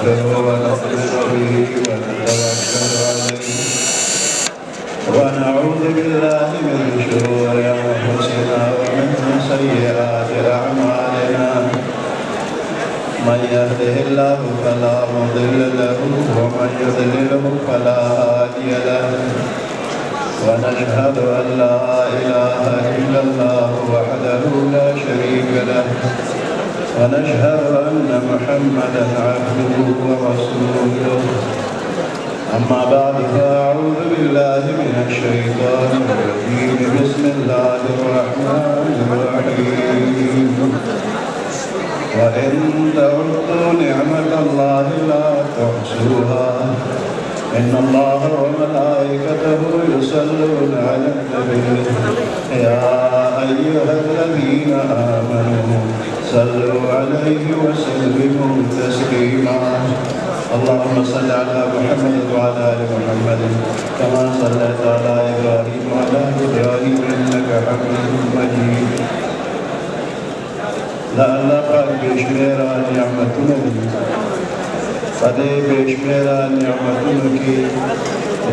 ونؤمن به ونتوكل عليه ونعوذ بالله من شرور أنفسنا ومن سيئات أعمالنا من يهده الله فلا مضل له ومن يضلله فلا هادي له ونشهد أن لا إله إلا الله وحده لا شريك له ونشهد أن محمدا عبده ورسوله أما بعد فأعوذ بالله من الشيطان الرجيم بسم الله الرحمن الرحيم وإن تعدوا نعمة الله لا تحصوها إن الله وملائكته يصلون على النبي يا أيها الذين آمنوا صلوا عليه وسلموا تسليما اللهم صل على محمد وعلى آل محمد كما صليت على إبراهيم وعلى آل إبراهيم إنك حميد مجيد لعل پاک بشمیرا نعمتنا فدے بشمیرا نعمتنا کی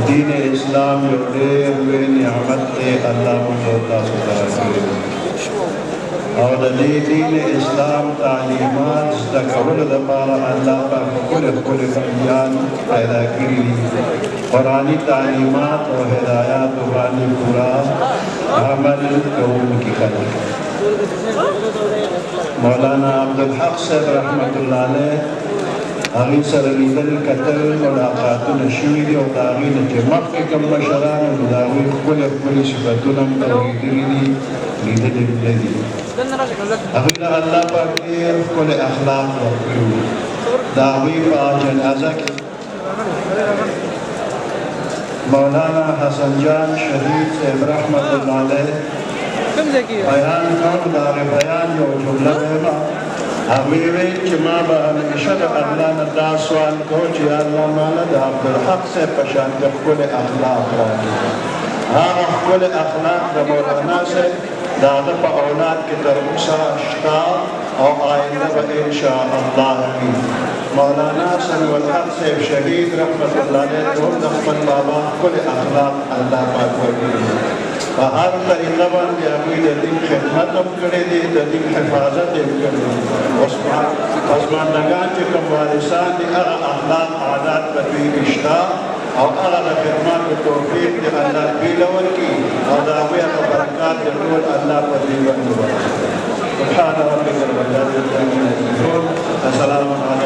دین اسلام جو دیر ہوئے نعمت تے اللہ مجھوتا سدار اور دین اسلام تعلیمات استقبل دبارا اللہ پاک کل بیان پیدا کی قرآنی تعلیمات و ہدایات و بانی پورا عمل قوم کی قدر مولانا عبدالحق صاحب رحمت اللہ علیہ آغی سرلیدل قتل ملاقاتون شویدی و داغین جمع کم مشران و داغی کل صفتونم توحیدی لیدل بلدی اغیل اللہ پاکیر کل اخلاق وقیو داغی پا جنازہ کی مولانا حسن جان شہید صاحب رحمت اللہ علیہ بیان کون دار بیان یو جملہ بہما حقیقی چما با ہمیشہ اللہ ندا سوال کو چی اللہ مالا دا عبدالحق سے پشان کر کل اخلاق راکی ہاں کل اخلاق دا مولانا سے دادا پا اولاد کی ترمسا اشتا او آئندہ با انشاءاللہ کی مولانا صلی الحق سے شہید رحمت اللہ علیہ دور دخمت بابا کل اخلاق اللہ پاک وکیل ہر طریقہ بان دی اپنی دین خدمت ام کرے دی دین حفاظت ام کرے دی عثمان نگان کے کم وارثان دی اغا اخلاق عادات بطوی رشتہ اور اغا خدمات و توفیق دی اللہ بیلور کی اور دعوی اغا برکات دی رول اللہ پر دیوان سبحان ربک رب العزت السلام علیکم